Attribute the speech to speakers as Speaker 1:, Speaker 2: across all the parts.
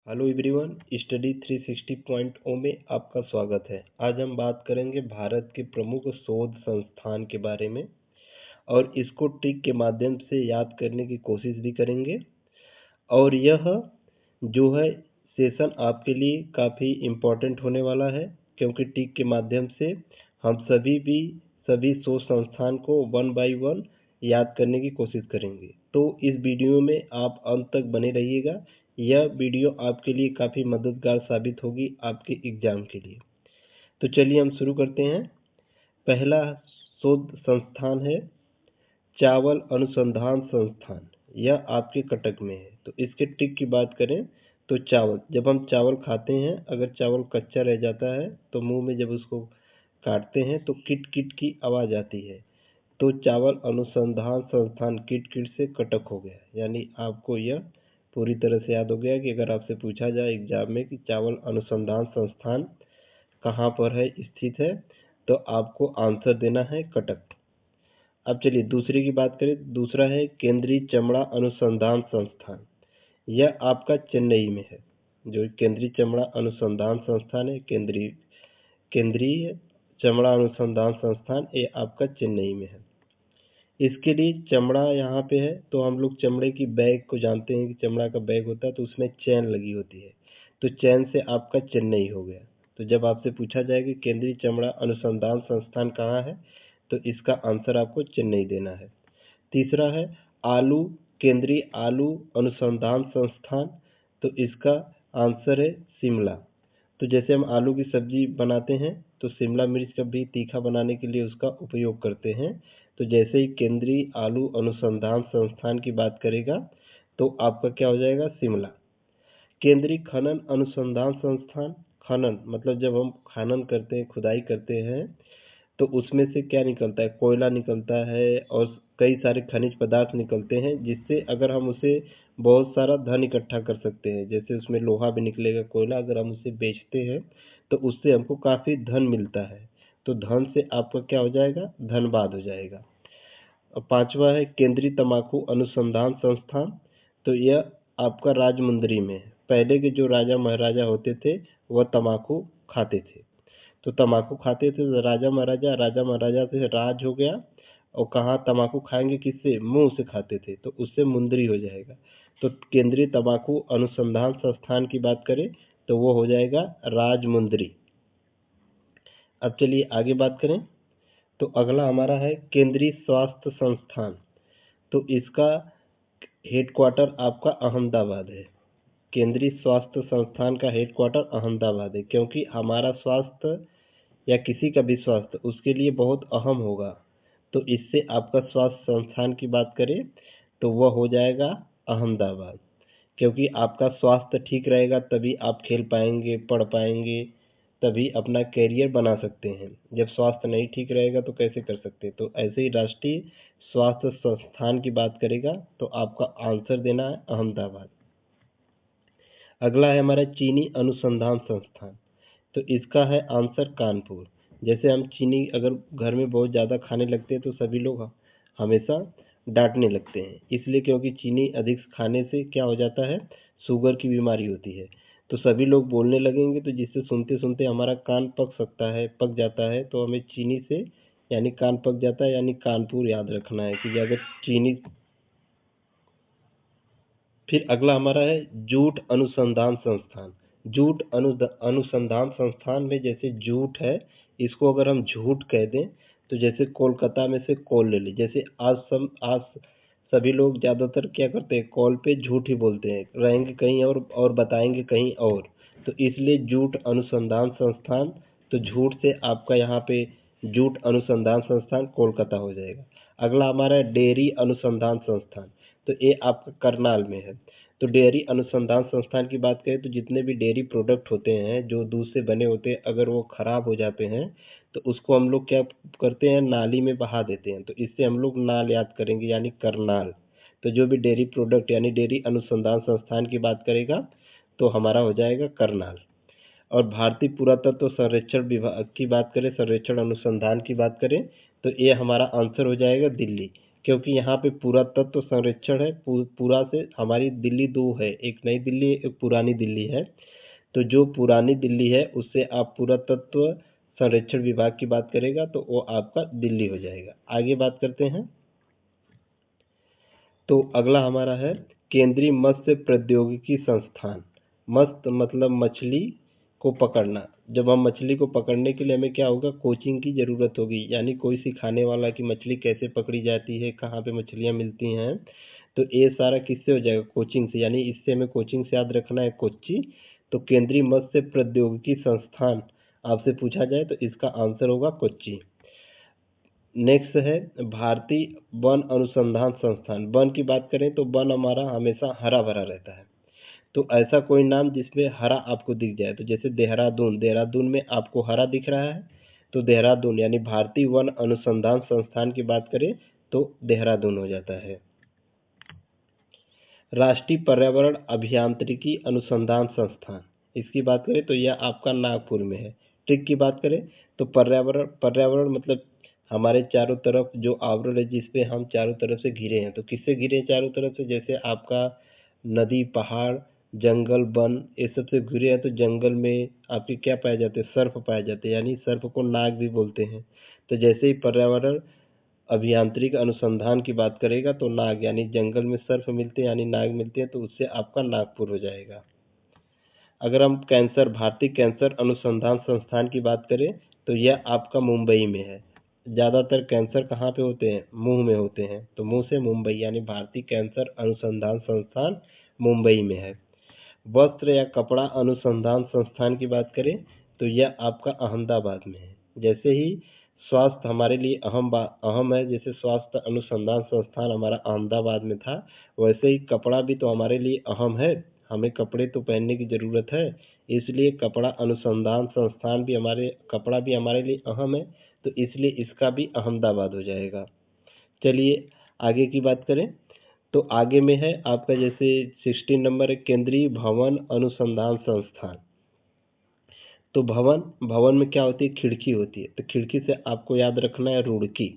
Speaker 1: Hello everyone, study 360.0 में आपका स्वागत है। आज हम बात करेंगे भारत के प्रमुख शोध संस्थान के बारे में और इसको ट्रिक के माध्यम से याद करने की कोशिश भी करेंगे। और यह जो है सेशन आपके लिए काफ़ी इम्पोर्टेंट होने वाला है, क्योंकि ट्रिक के माध्यम से हम सभी शोध संस्थान को वन बाय वन याद करने की कोशिश करेंगे। तो इस वीडियो में आप अंत तक बने रहिएगा। यह वीडियो आपके लिए काफ़ी मददगार साबित होगी आपके एग्ज़ाम के लिए। तो चलिए हम शुरू करते हैं। पहला शोध संस्थान है चावल अनुसंधान संस्थान। यह आपके कटक में है। तो इसके ट्रिक की बात करें तो जब हम चावल खाते हैं, अगर चावल कच्चा रह जाता है तो मुंह में जब उसको काटते हैं तो किट किट की आवाज़ आती है। तो चावल अनुसंधान संस्थान किट किट से कटक हो गया, यानी आपको यह पूरी तरह से याद हो गया कि अगर आपसे पूछा जाए एग्जाम में कि चावल अनुसंधान संस्थान कहाँ पर है स्थित है, तो आपको आंसर देना है कटक। अब चलिए दूसरे की बात करें। दूसरा है केंद्रीय चमड़ा अनुसंधान संस्थान। यह आपका चेन्नई में है। जो केंद्रीय चमड़ा अनुसंधान संस्थान है, केंद्रीय चमड़ा अनुसंधान संस्थान, ये आपका चेन्नई में है। इसके लिए चमड़ा यहाँ पे है, तो हम लोग चमड़े की बैग को जानते हैं कि चमड़ा का बैग होता है तो उसमें चैन लगी होती है। तो चैन से आपका चेन्नई हो गया। तो जब आपसे पूछा जाए कि केंद्रीय चमड़ा अनुसंधान संस्थान कहाँ है, तो इसका आंसर आपको चेन्नई देना है। तीसरा है केंद्रीय आलू अनुसंधान संस्थान। तो इसका आंसर है शिमला। तो जैसे हम आलू की सब्जी बनाते हैं तो शिमला मिर्च का भी तीखा बनाने के लिए उसका उपयोग करते हैं। तो जैसे ही केंद्रीय आलू अनुसंधान संस्थान की बात करेगा तो आपका क्या हो जाएगा, शिमला। केंद्रीय खनन अनुसंधान संस्थान। खनन मतलब जब हम खनन करते हैं, खुदाई करते हैं, तो उसमें से क्या निकलता है, कोयला निकलता है और कई सारे खनिज पदार्थ निकलते हैं, जिससे अगर हम उसे बहुत सारा धन इकट्ठा कर सकते हैं। जैसे उसमें लोहा भी निकलेगा, कोयला, अगर हम उसे बेचते हैं तो उससे हमको काफ़ी धन मिलता है। तो धन से आपका क्या हो जाएगा, धनबाद हो जाएगा। और पांचवा है केंद्रीय तंबाकू अनुसंधान संस्थान। तो यह आपका राजमुंदरी में है। पहले के जो राजा महाराजा होते थे वह तंबाकू खाते थे। तो तंबाकू खाते थे तो राजा महाराजा से राज हो गया। और कहाँ तंबाकू खाएंगे, किससे, मुंह से खाते थे, तो उससे मुंदरी हो जाएगा। तो केंद्रीय तंबाकू अनुसंधान संस्थान की बात करें तो वो हो जाएगा राजमुंदरी। अब चलिए आगे बात करें। तो अगला हमारा है केंद्रीय स्वास्थ्य संस्थान। तो इसका हेडक्वार्टर आपका अहमदाबाद है। केंद्रीय स्वास्थ्य संस्थान का हेडक्वार्टर अहमदाबाद है, क्योंकि हमारा स्वास्थ्य या किसी का भी स्वास्थ्य उसके लिए बहुत अहम होगा। तो इससे आपका स्वास्थ्य संस्थान की बात करें तो वह हो जाएगा अहमदाबाद, क्योंकि आपका स्वास्थ्य ठीक रहेगा तभी आप खेल पाएंगे, पढ़ पाएंगे, तभी अपना कैरियर बना सकते हैं। जब स्वास्थ्य नहीं ठीक रहेगा तो कैसे कर सकते। तो ऐसे ही राष्ट्रीय स्वास्थ्य संस्थान की बात करेगा तो आपका आंसर देना है अहमदाबाद। अगला है हमारा चीनी अनुसंधान संस्थान। तो इसका है आंसर कानपुर। जैसे हम चीनी अगर घर में बहुत ज़्यादा खाने लगते हैं तो सभी लोग हमेशा डांटने लगते हैं, इसलिए क्योंकि चीनी अधिक खाने से क्या हो जाता है, शुगर की बीमारी होती है। तो सभी लोग बोलने लगेंगे, तो जिससे सुनते सुनते हमारा कान पक जाता है। तो हमें चीनी से यानी कान पक जाता है, यानी कानपुर याद रखना है कि अगर चीनी। फिर अगला हमारा है जूट अनुसंधान संस्थान। अनुसंधान संस्थान में जैसे जूट है, इसको अगर हम झूठ कह दें तो जैसे कोलकाता में से कॉल ले ली। जैसे आज सभी लोग ज़्यादातर क्या करते हैं, कॉल पे झूठ ही बोलते हैं, रहेंगे कहीं और बताएंगे कहीं और। तो इसलिए जूट अनुसंधान संस्थान, तो झूठ से आपका यहाँ पे जूट अनुसंधान संस्थान कोलकाता हो जाएगा। अगला हमारा है डेयरी अनुसंधान संस्थान। तो ये आपका करनाल में है। तो डेयरी अनुसंधान संस्थान की बात करें तो जितने भी डेयरी प्रोडक्ट होते हैं जो दूध से बने होते हैं, अगर वो खराब हो जाते हैं तो उसको हम लोग क्या करते हैं, नाली में बहा देते हैं। तो इससे हम लोग नाल याद करेंगे, यानी करनाल। तो जो भी डेयरी प्रोडक्ट यानी डेयरी अनुसंधान संस्थान की बात करेगा तो हमारा हो जाएगा करनाल। और भारतीय पुरातत्व सर्वेक्षण विभाग की बात करें, सर्वेक्षण अनुसंधान की बात करें, तो ये हमारा आंसर हो जाएगा दिल्ली, क्योंकि यहाँ पे पुरातत्व संरक्षण है, पूरा से हमारी दिल्ली दो है, एक नई दिल्ली एक पुरानी दिल्ली है। तो जो पुरानी दिल्ली है उससे आप पुरातत्व संरक्षण विभाग की बात करेगा तो वो आपका दिल्ली हो जाएगा। आगे बात करते हैं। तो अगला हमारा है केंद्रीय मत्स्य प्रौद्योगिकी संस्थान। मत्स्य मतलब मछली को पकड़ना। जब हम मछली को पकड़ने के लिए हमें क्या होगा, कोचिंग की ज़रूरत होगी, यानी कोई सिखाने वाला कि मछली कैसे पकड़ी जाती है, कहाँ पे मछलियाँ मिलती हैं। तो ये सारा किससे हो जाएगा, कोचिंग से। यानी इससे हमें कोचिंग से याद रखना है कोच्चि। तो केंद्रीय मत्स्य प्रौद्योगिकी संस्थान आपसे पूछा जाए तो इसका आंसर होगा कोच्चि। नेक्स्ट है भारतीय वन अनुसंधान संस्थान। वन की बात करें तो वन हमारा हमेशा हरा भरा रहता है। तो ऐसा कोई नाम जिसमें हरा आपको दिख जाए, तो जैसे देहरादून, देहरादून में आपको हरा दिख रहा है तो देहरादून, यानी भारतीय वन अनुसंधान संस्थान की बात करें तो देहरादून हो जाता है। राष्ट्रीय पर्यावरण अभियांत्रिकी अनुसंधान संस्थान, इसकी बात करें तो यह आपका नागपुर में है। ट्रिक की बात करें तो पर्यावरण, पर्यावरण मतलब हमारे चारों तरफ जो आवरण है जिसपे हम चारों तरफ से घिरे हैं। तो किससे घिरे हैं चारों तरफ से, जैसे आपका नदी, पहाड़, जंगल, वन, ये सब से घिरे हैं। तो जंगल में आपके क्या पाए जाते हैं, सर्प पाए जाते हैं, यानी सर्प को नाग भी बोलते हैं। तो जैसे ही पर्यावरण अभियांत्रिक अनुसंधान की बात करेगा तो नाग, यानी जंगल में सर्प मिलते हैं यानी नाग मिलते हैं, तो उससे आपका नागपुर हो जाएगा। अगर हम कैंसर, भारतीय कैंसर अनुसंधान संस्थान की बात करें तो यह आपका मुंबई में है। ज़्यादातर कैंसर कहाँ पे होते हैं, मुंह में होते हैं, तो मुंह से मुंबई, यानी भारतीय कैंसर अनुसंधान संस्थान मुंबई में है। वस्त्र या कपड़ा अनुसंधान संस्थान की बात करें तो यह आपका अहमदाबाद में है। जैसे ही स्वास्थ्य हमारे लिए अहम है, जैसे स्वास्थ्य अनुसंधान संस्थान हमारा अहमदाबाद में था, वैसे ही कपड़ा भी तो हमारे लिए अहम है। हमें कपड़े तो पहनने की ज़रूरत है, इसलिए कपड़ा अनुसंधान संस्थान भी कपड़ा भी हमारे लिए अहम है, तो इसलिए इसका भी अहमदाबाद हो जाएगा। चलिए आगे की बात करें तो आगे में है आपका, जैसे 16 नंबर है केंद्रीय भवन अनुसंधान संस्थान। तो भवन, भवन में क्या होती है, खिड़की होती है। तो खिड़की से आपको याद रखना है रुड़की।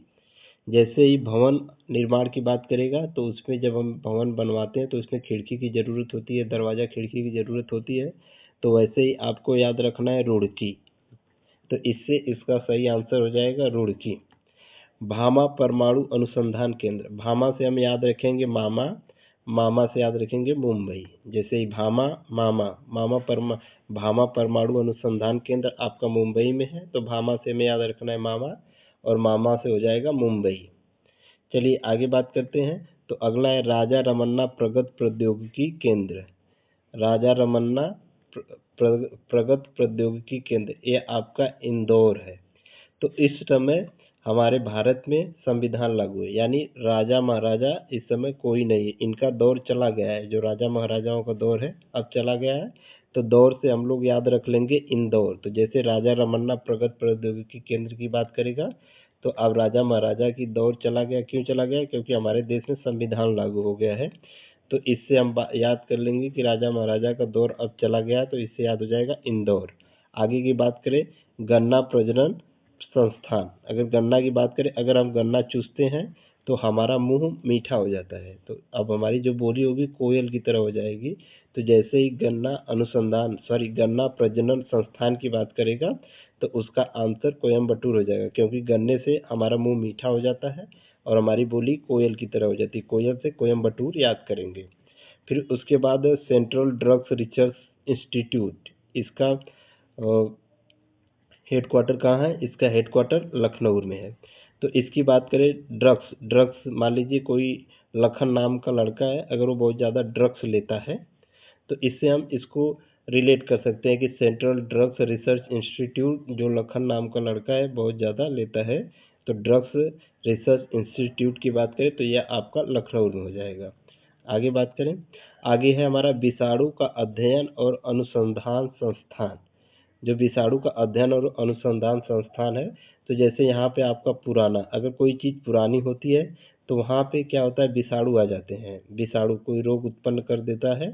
Speaker 1: जैसे ही भवन निर्माण की बात करेगा तो उसमें जब हम भवन बनवाते हैं तो उसमें खिड़की की ज़रूरत होती है, दरवाज़ा खिड़की की ज़रूरत होती है। तो वैसे ही आपको याद रखना है रुड़की। तो इससे इसका सही आंसर हो जाएगा रुड़की। भामा परमाणु अनुसंधान केंद्र, भामा से हम याद रखेंगे मामा, मामा से याद रखेंगे मुंबई। जैसे ही भामा, मामा, भामा परमाणु अनुसंधान केंद्र आपका मुंबई में है, तो भामा से हमें याद रखना है मामा, और मामा से हो जाएगा मुंबई। चलिए आगे बात करते हैं। तो अगला है राजा रमन्ना प्रगत प्रौद्योगिकी केंद्र। राजा रमन्ना प्रगत प्रौद्योगिकी केंद्र, ये आपका इंदौर है। तो इस समय हमारे भारत में संविधान लागू है, यानी राजा महाराजा इस समय कोई नहीं है, इनका दौर चला गया है। जो राजा महाराजाओं का दौर है अब चला गया है। तो दौर से हम लोग याद रख लेंगे इंदौर। तो जैसे राजा रमन्ना प्रगत प्रौद्योगिकी केंद्र की बात करेगा तो अब राजा महाराजा की दौर चला गया। क्यों चला गया, क्योंकि हमारे देश में संविधान लागू हो गया है। तो इससे हम याद कर लेंगे कि राजा महाराजा का दौर अब चला गया, तो इससे याद हो जाएगा इंदौर। आगे की बात करें गन्ना प्रजनन संस्थान। अगर गन्ना की बात करें, अगर हम गन्ना चूसते हैं तो हमारा मुंह मीठा हो जाता है, तो अब हमारी जो बोली होगी कोयल की तरह हो जाएगी। तो जैसे ही गन्ना प्रजनन संस्थान की बात करेगा तो उसका आंसर कोयम्बटूर हो जाएगा, क्योंकि गन्ने से हमारा मुंह मीठा हो जाता है और हमारी बोली कोयल की तरह हो जाती है। कोयल से कोयम्बटूर याद करेंगे। फिर उसके बाद सेंट्रल ड्रग्स रिसर्च इंस्टीट्यूट, इसका हेडक्वार्टर कहाँ है, इसका हेडक्वार्टर लखनऊ में है। तो इसकी बात करें ड्रग्स मान लीजिए कोई लखन नाम का लड़का है, अगर वो बहुत ज़्यादा ड्रग्स लेता है तो इससे हम इसको रिलेट कर सकते हैं कि सेंट्रल ड्रग्स रिसर्च इंस्टीट्यूट, जो लखन नाम का लड़का है बहुत ज़्यादा लेता है, तो ड्रग्स रिसर्च इंस्टीट्यूट की बात करें तो यह आपका लखनऊ में हो जाएगा। आगे बात करें, आगे है हमारा विषाणु का अध्ययन और अनुसंधान संस्थान। जो विषाणु का अध्ययन और अनुसंधान संस्थान है, तो जैसे यहाँ पे आपका पुराना, अगर कोई चीज़ पुरानी होती है तो वहाँ पे क्या होता है, विषाणु आ जाते हैं। विषाणु कोई रोग उत्पन्न कर देता है,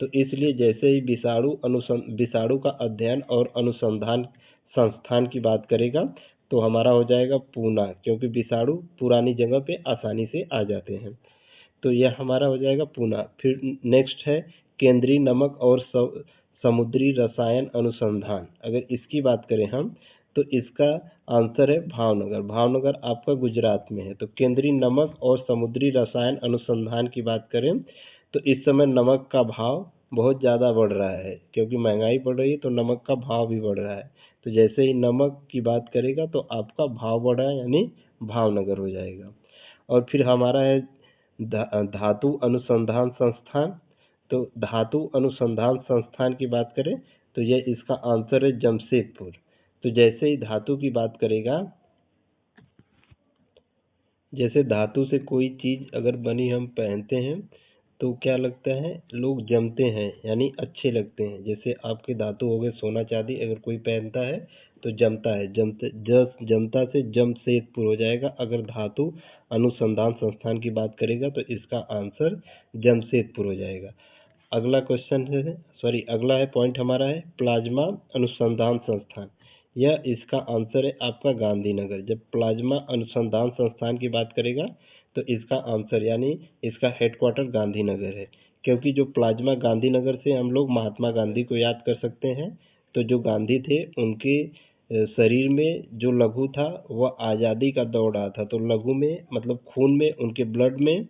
Speaker 1: तो इसलिए जैसे ही विषाणु का अध्ययन और अनुसंधान संस्थान की बात करेगा तो हमारा हो जाएगा पूना, क्योंकि विषाणु पुरानी जगह पे आसानी से आ जाते हैं। तो यह हमारा हो जाएगा पूना। फिर नेक्स्ट है केंद्रीय नमक और समुद्री रसायन अनुसंधान। अगर इसकी बात करें हम, तो इसका आंसर है भावनगर। भावनगर आपका गुजरात में है। तो केंद्रीय नमक और समुद्री रसायन अनुसंधान की बात करें, तो इस समय नमक का भाव बहुत ज़्यादा बढ़ रहा है, क्योंकि महंगाई बढ़ रही है तो नमक का भाव भी बढ़ रहा है। तो जैसे ही नमक की बात करेगा तो आपका भाव बढ़ा, यानी भावनगर हो जाएगा। और फिर हमारा है धातु अनुसंधान संस्थान। तो धातु अनुसंधान संस्थान की बात करें, तो यह इसका आंसर है जमशेदपुर। तो जैसे ही धातु की बात करेगा, जैसे धातु से कोई चीज़ अगर बनी हम पहनते हैं तो क्या लगता है, लोग जमते हैं, यानी अच्छे लगते हैं। जैसे आपके धातु हो गए सोना चांदी, अगर कोई पहनता है तो जमता है। जमता से जमशेदपुर हो जाएगा। अगर धातु अनुसंधान संस्थान की बात करेगा तो इसका आंसर जमशेदपुर हो जाएगा। अगला क्वेश्चन है, सॉरी अगला है पॉइंट हमारा है प्लाज्मा अनुसंधान संस्थान। यह इसका आंसर है आपका गांधीनगर। जब प्लाज्मा अनुसंधान संस्थान की बात करेगा तो इसका आंसर, यानी इसका हेडक्वार्टर गांधीनगर है। क्योंकि जो प्लाज्मा गांधीनगर से हम लोग महात्मा गांधी को याद कर सकते हैं। तो जो गांधी थे उनके शरीर में जो लहू था वह आज़ादी का दौड़ रहा था। तो लहू में मतलब खून में, उनके ब्लड में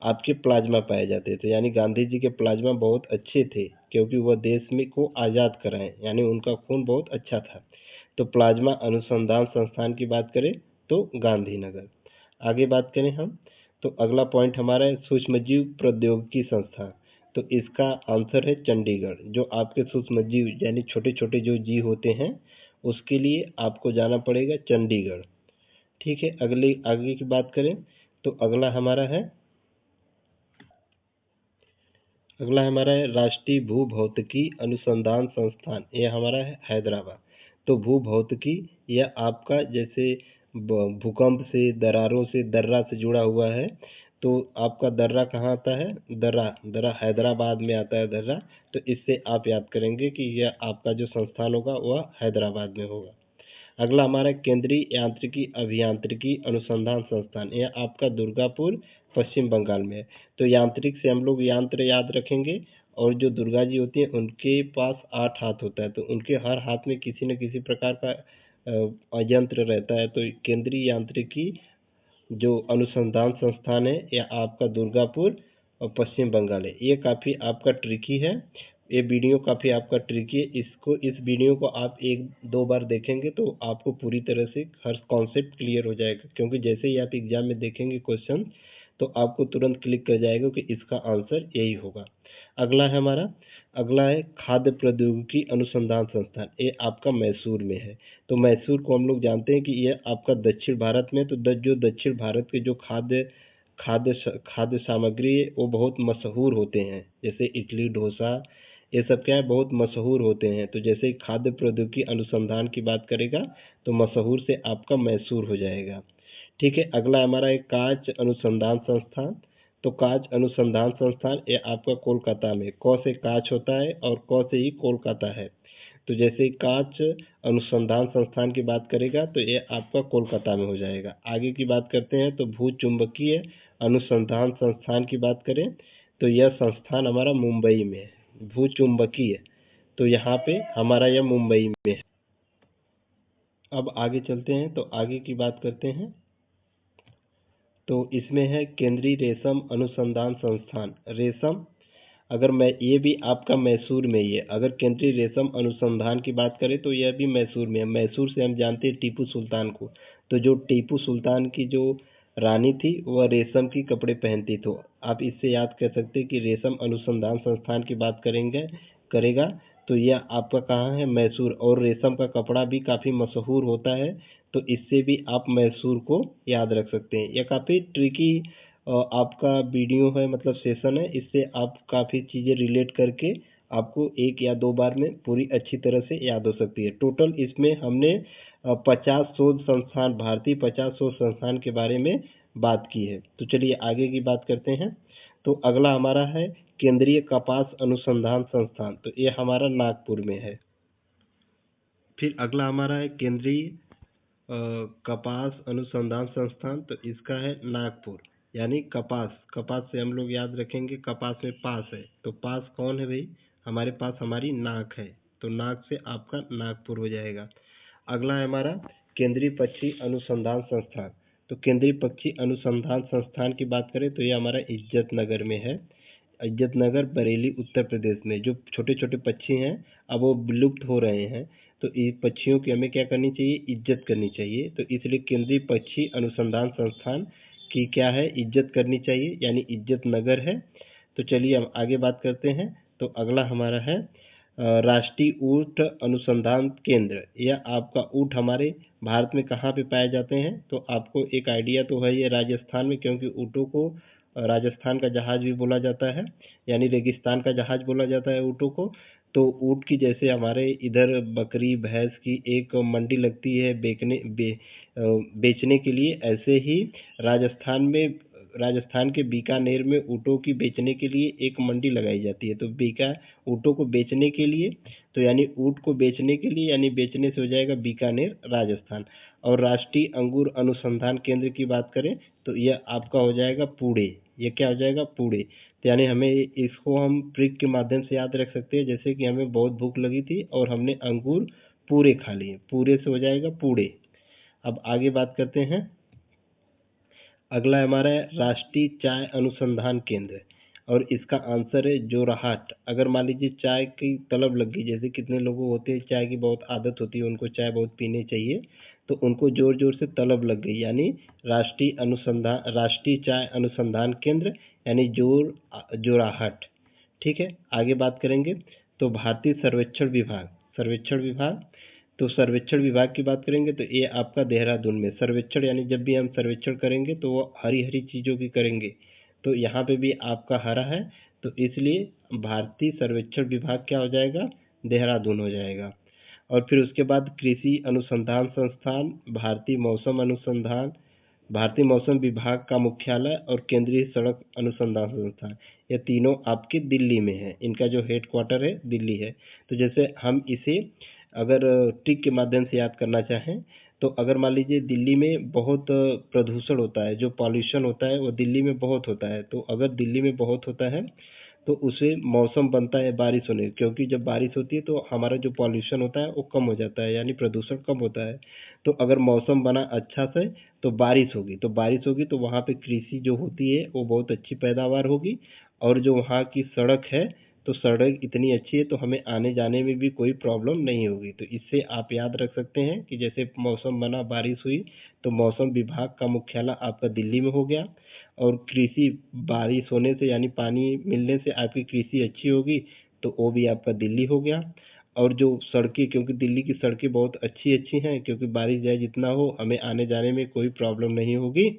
Speaker 1: आपके प्लाज्मा पाए जाते थे। यानी गांधी जी के प्लाज्मा बहुत अच्छे थे, क्योंकि वह देश में को आज़ाद कराएं, यानी उनका खून बहुत अच्छा था। तो प्लाज्मा अनुसंधान संस्थान की बात करें तो गांधीनगर। आगे बात करें हम, तो अगला पॉइंट हमारा है सूक्ष्मजीव प्रौद्योगिकी संस्थान। तो इसका आंसर है चंडीगढ़। जो आपके सूक्ष्मजीव यानी छोटे छोटे जो जीव होते हैं उसके लिए आपको जाना पड़ेगा चंडीगढ़। ठीक है, अगले आगे की बात करें तो अगला हमारा है राष्ट्रीय भूभौतिकी अनुसंधान संस्थान। ये हमारा है हैदराबाद। तो भूभौतिकी यह आपका जैसे भूकंप से, दरारों से, दर्रा से जुड़ा हुआ है। तो आपका दर्रा कहाँ आता है, दर्रा दर्रा हैदराबाद में आता है दर्रा। तो इससे आप याद करेंगे कि यह आपका जो संस्थान होगा वह हैदराबाद में होगा। अगला हमारा केंद्रीय यांत्रिकी अभियांत्रिकी अनुसंधान संस्थान। यह आपका दुर्गापुर पश्चिम बंगाल में है। तो यांत्रिक से हम लोग यंत्र याद रखेंगे, और जो दुर्गा जी होती हैं उनके पास 8 हाथ होता है। तो उनके हर हाथ में किसी न किसी प्रकार का यंत्र रहता है। तो केंद्रीय यांत्रिकी जो अनुसंधान संस्थान है यह आपका दुर्गापुर और पश्चिम बंगाल है। ये काफ़ी आपका ट्रिकी है। ये वीडियो काफ़ी आपका ट्रिकी है। इस वीडियो को आप 1-2 बार देखेंगे तो आपको पूरी तरह से हर कॉन्सेप्ट क्लियर हो जाएगा। क्योंकि जैसे ही आप एग्जाम में देखेंगे क्वेश्चन तो आपको तुरंत क्लिक कर जाएगा कि इसका आंसर यही होगा। अगला है खाद्य प्रौद्योगिकी अनुसंधान संस्थान। ये आपका मैसूर में है। तो मैसूर को हम लोग जानते हैं कि यह आपका दक्षिण भारत में, तो जो दक्षिण भारत के जो खाद्य सामग्री है वो बहुत मशहूर होते हैं। जैसे इडली डोसा, ये सब क्या है, बहुत मशहूर होते हैं। तो जैसे खाद्य प्रौद्योगिकी अनुसंधान की बात करेगा तो मशहूर से आपका मैसूर हो जाएगा। ठीक है, अगला हमारा एक कांच अनुसंधान संस्थान। तो कांच अनुसंधान संस्थान ये आपका कोलकाता में, क से कांच होता है और क से ही कोलकाता है। तो जैसे कांच अनुसंधान संस्थान की बात करेगा तो ये आपका कोलकाता में हो जाएगा। आगे की बात करते हैं तो भूचुंबकीय अनुसंधान संस्थान की बात करें तो यह संस्थान हमारा मुंबई में है। भूचुंबकीय, तो यहाँ पे हमारा यह मुंबई में है। अब आगे चलते हैं तो आगे की बात करते हैं। तो इसमें है केंद्रीय रेशम अनुसंधान संस्थान। रेशम, अगर मैं ये भी आपका मैसूर में ही है। अगर केंद्रीय रेशम अनुसंधान की बात करें तो यह भी मैसूर में है। मैसूर से हम जानते हैं टीपू सुल्तान को। तो जो टीपू सुल्तान की जो रानी थी वह रेशम की कपड़े पहनती। तो आप इससे याद कर सकते हैं कि रेशम अनुसंधान संस्थान की बात करेगा तो यह आपका कहाँ है, मैसूर। और रेशम का कपड़ा भी काफ़ी मशहूर होता है। तो इससे भी आप मैसूर को याद रख सकते हैं। यह काफ़ी ट्रिकी आपका वीडियो है, मतलब सेशन है। इससे आप काफ़ी चीज़ें रिलेट करके आपको 1 या 2 बार में पूरी अच्छी तरह से याद हो सकती है। टोटल इसमें हमने 50 शोध संस्थान, भारतीय 50 शोध संस्थान के बारे में बात की है। तो चलिए आगे की बात करते हैं। तो अगला हमारा है केंद्रीय कपास अनुसंधान संस्थान। तो ये हमारा नागपुर में है। फिर अगला हमारा है केंद्रीय कपास अनुसंधान संस्थान, तो इसका है नागपुर। यानी कपास, कपास से हम लोग याद रखेंगे, कपास में पास है, तो पास कौन है भाई? हमारे पास हमारी नाक है, तो नाक से आपका नागपुर हो जाएगा। अगला है हमारा केंद्रीय पक्षी अनुसंधान संस्थान। तो केंद्रीय पक्षी अनुसंधान संस्थान की बात करें तो ये हमारा इज्जत नगर में है। इज्जत नगर, बरेली, उत्तर प्रदेश में। जो छोटे छोटे पक्षी हैं अब वो विलुप्त हो रहे हैं, तो इन पक्षियों की हमें क्या करनी चाहिए? इज्जत करनी चाहिए। तो इसलिए केंद्रीय पक्षी अनुसंधान संस्थान की क्या है? इज्जत करनी चाहिए, यानी इज्जत नगर है। तो चलिए हम आगे बात करते हैं। तो अगला हमारा है राष्ट्रीय ऊँट अनुसंधान केंद्र। यह आपका ऊँट हमारे भारत में कहाँ पे पाए जाते हैं? तो आपको एक आइडिया तो है, ये राजस्थान में, क्योंकि ऊँटों को राजस्थान का जहाज भी बोला जाता है, यानी रेगिस्तान का जहाज बोला जाता है ऊँटों को। तो ऊँट की जैसे हमारे इधर बकरी भैंस की एक मंडी लगती है बेचने के लिए, ऐसे ही राजस्थान में, राजस्थान के बीकानेर में ऊँटों की बेचने के लिए एक मंडी लगाई जाती है। तो ऊँटों को बेचने के लिए, तो यानी ऊँट को बेचने के लिए, यानी बेचने से हो जाएगा बीकानेर, राजस्थान। और राष्ट्रीय अंगूर अनुसंधान केंद्र की बात करें तो यह आपका हो जाएगा पुणे। ये क्या हो जाएगा? पुणे। तो यानी हमें इसको हम ट्रिक के माध्यम से याद रख सकते हैं, जैसे कि हमें बहुत भूख लगी थी और हमने अंगूर पूरे खा लिए, पूरे से हो जाएगा पुणे। अब आगे बात करते हैं। अगला हमारा है राष्ट्रीय चाय अनुसंधान केंद्र, और इसका आंसर है जोरहाट। अगर मान लीजिए चाय की तलब लग गई, जैसे कितने लोगों होते हैं चाय की बहुत आदत होती है, उनको चाय बहुत पीने चाहिए, तो उनको जोर जोर से तलब लग गई, यानी राष्ट्रीय चाय अनुसंधान केंद्र, यानी जोराहट। ठीक है, आगे बात करेंगे। तो भारतीय सर्वेक्षण विभाग, तो सर्वेक्षण विभाग की बात करेंगे तो ये आपका देहरादून में। सर्वेक्षण यानी जब भी हम सर्वेक्षण करेंगे तो वो हरी हरी चीज़ों की करेंगे, तो यहाँ पे भी आपका हरा है, तो इसलिए भारतीय सर्वेक्षण विभाग क्या हो जाएगा? देहरादून हो जाएगा। और फिर उसके बाद कृषि अनुसंधान संस्थान, भारतीय मौसम विभाग का मुख्यालय और केंद्रीय सड़क अनुसंधान संस्थान, ये तीनों आपके दिल्ली में है। इनका जो हेड क्वार्टर है दिल्ली है। तो जैसे हम इसे अगर ट्रिक के माध्यम से याद करना चाहें, तो अगर मान लीजिए दिल्ली में बहुत प्रदूषण होता है, जो पॉल्यूशन होता है वो दिल्ली में बहुत होता है, तो अगर दिल्ली में बहुत होता है तो उसे मौसम बनता है बारिश होने, क्योंकि जब बारिश होती है तो हमारा जो पॉल्यूशन होता है वो कम हो जाता है, यानी प्रदूषण कम होता है। तो अगर मौसम बना अच्छा से तो बारिश होगी, तो वहाँ पे कृषि जो होती है वो बहुत अच्छी पैदावार होगी। और जो वहाँ की सड़क है, तो सड़क इतनी अच्छी है तो हमें आने जाने में भी कोई प्रॉब्लम नहीं होगी। तो इससे आप याद रख सकते हैं कि जैसे मौसम बना, बारिश हुई, तो मौसम विभाग का मुख्यालय आपका दिल्ली में हो गया। और कृषि, बारिश होने से यानी पानी मिलने से आपकी कृषि अच्छी होगी, तो वो भी आपका दिल्ली हो गया। और जो सड़कें, क्योंकि दिल्ली की सड़कें बहुत अच्छी अच्छी हैं, क्योंकि बारिश चाहे जितना हो हमें आने जाने में कोई प्रॉब्लम नहीं होगी,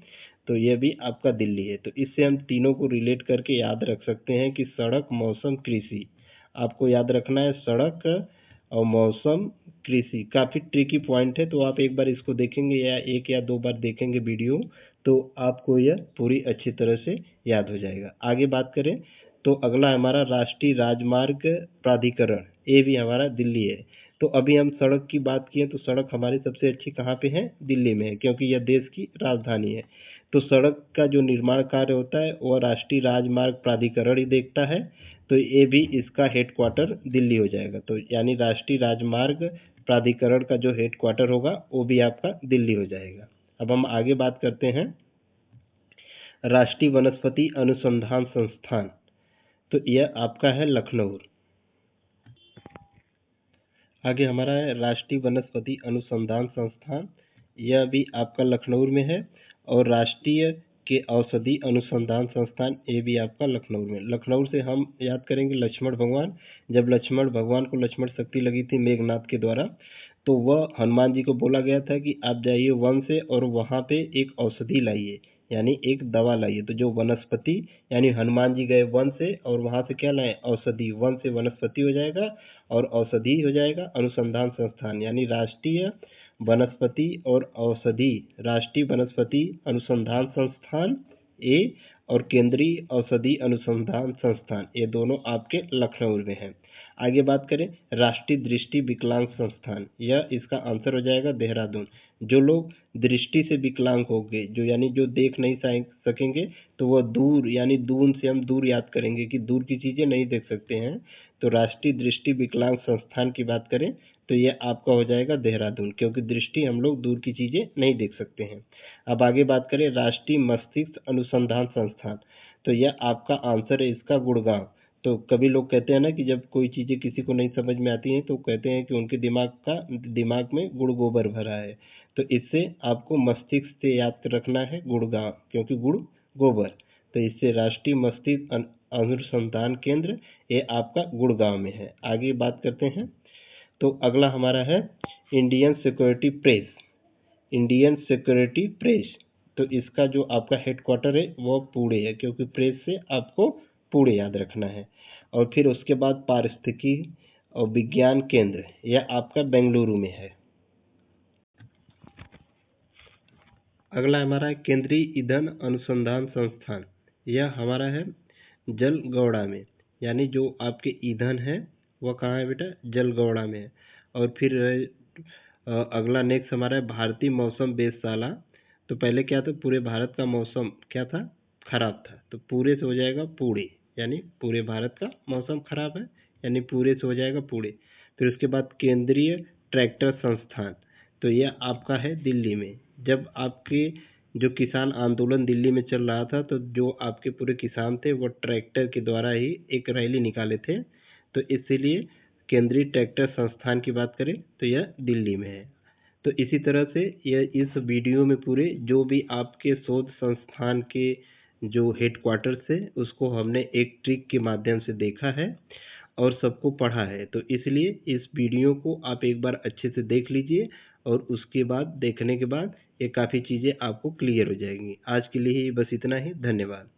Speaker 1: तो ये भी आपका दिल्ली है। तो इससे हम तीनों को रिलेट करके याद रख सकते हैं कि सड़क, मौसम, कृषि। आपको याद रखना है सड़क और मौसम, कृषि। काफ़ी ट्रिकी पॉइंट है, तो आप एक बार इसको देखेंगे या एक या दो बार देखेंगे वीडियो, तो आपको यह पूरी अच्छी तरह से याद हो जाएगा। आगे बात करें तो अगला हमारा राष्ट्रीय राजमार्ग प्राधिकरण, ये भी हमारा दिल्ली है। तो अभी हम सड़क की बात किए, तो सड़क हमारी सबसे अच्छी कहाँ पे है? दिल्ली में है, क्योंकि यह देश की राजधानी है। तो सड़क का जो निर्माण कार्य होता है वह राष्ट्रीय राजमार्ग प्राधिकरण ही देखता है, तो ये भी इसका हेडक्वार्टर दिल्ली हो जाएगा। तो यानी राष्ट्रीय राजमार्ग प्राधिकरण का जो हेडक्वार्टर होगा वो भी आपका दिल्ली हो जाएगा। अब हम आगे बात करते हैं राष्ट्रीय वनस्पति अनुसंधान संस्थान, तो यह आपका है लखनऊ। आगे हमारा है राष्ट्रीय वनस्पति अनुसंधान संस्थान, यह भी आपका लखनऊ में है। और राष्ट्रीय के औषधि अनुसंधान संस्थान, ये भी आपका लखनऊ में। लखनऊ से हम याद करेंगे लक्ष्मण भगवान। जब लक्ष्मण भगवान को लक्ष्मण शक्ति लगी थी मेघनाथ के द्वारा, तो वह हनुमान जी को बोला गया था कि आप जाइए वन से और वहाँ पे एक औषधि लाइए, यानी एक दवा लाइए। तो जो वनस्पति, यानी हनुमान जी गए वन से और वहाँ से क्या लाए? औषधि। वन से वनस्पति हो जाएगा और औषधि हो जाएगा अनुसंधान संस्थान, यानी राष्ट्रीय वनस्पति और औषधि, राष्ट्रीय वनस्पति अनुसंधान संस्थान ए, और केंद्रीय औषधि अनुसंधान संस्थान, ये दोनों आपके लखनऊ में हैं। आगे बात करें राष्ट्रीय दृष्टि विकलांग संस्थान, यह इसका आंसर हो जाएगा देहरादून। जो लोग दृष्टि से विकलांग होंगे, जो यानी जो देख नहीं सकेंगे, तो वह दूर यानी दूर से हम दूर याद करेंगे कि दूर की चीज़ें नहीं देख सकते हैं, तो राष्ट्रीय दृष्टि विकलांग संस्थान की बात करें तो ये आपका हो जाएगा देहरादून, क्योंकि दृष्टि हम लोग दूर की चीज़ें नहीं देख सकते हैं। अब आगे बात करें राष्ट्रीय मस्तिष्क अनुसंधान संस्थान, तो यह आपका आंसर है इसका गुड़गांव। तो कभी लोग कहते हैं ना कि जब कोई चीज़ें किसी को नहीं समझ में आती हैं तो कहते हैं कि उनके दिमाग में गुड़ गोबर भरा है। तो इससे आपको मस्तिष्क से याद रखना है गुड़गांव, क्योंकि गुड़ गोबर। तो इससे राष्ट्रीय मस्तिष्क अनुसंधान केंद्र ये आपका गुड़गांव में है। आगे बात करते हैं, तो अगला हमारा है Indian security press. Indian security press, तो इसका जो आपका हेडक्वार्टर है वो पुणे है, क्योंकि प्रेस से आपको पुणे याद रखना है। और फिर उसके बाद पारिस्थितिकी और विज्ञान केंद्र, यह आपका बेंगलुरु में है। अगला हमारा है केंद्रीय ईंधन अनुसंधान संस्थान, यह हमारा है जलगौड़ा में, यानी जो आपके ईंधन है वह कहाँ है बेटा, जलगौड़ा में है। और फिर अगला नेक्स्ट हमारा है भारतीय मौसम वेधशाला। तो पहले क्या था, पूरे भारत का मौसम क्या था, खराब था, तो पूरे से हो जाएगा पुणे, यानी पूरे भारत का मौसम खराब है, यानी पूरे से हो जाएगा पुणे। फिर उसके बाद केंद्रीय ट्रैक्टर संस्थान, तो यह आपका है दिल्ली में। जब आपके जो किसान आंदोलन दिल्ली में चल रहा था, तो जो आपके पूरे किसान थे वो ट्रैक्टर के द्वारा ही एक रैली निकाले थे, तो इसीलिए केंद्रीय ट्रैक्टर संस्थान की बात करें तो यह दिल्ली में है। तो इसी तरह से यह इस वीडियो में पूरे जो भी आपके शोध संस्थान के जो हेडक्वार्टर्स है उसको हमने एक ट्रिक के माध्यम से देखा है और सबको पढ़ा है। तो इसलिए इस वीडियो को आप एक बार अच्छे से देख लीजिए, और उसके बाद देखने के बाद ये काफ़ी चीज़ें आपको क्लियर हो जाएंगी। आज के लिए ही बस इतना ही, धन्यवाद।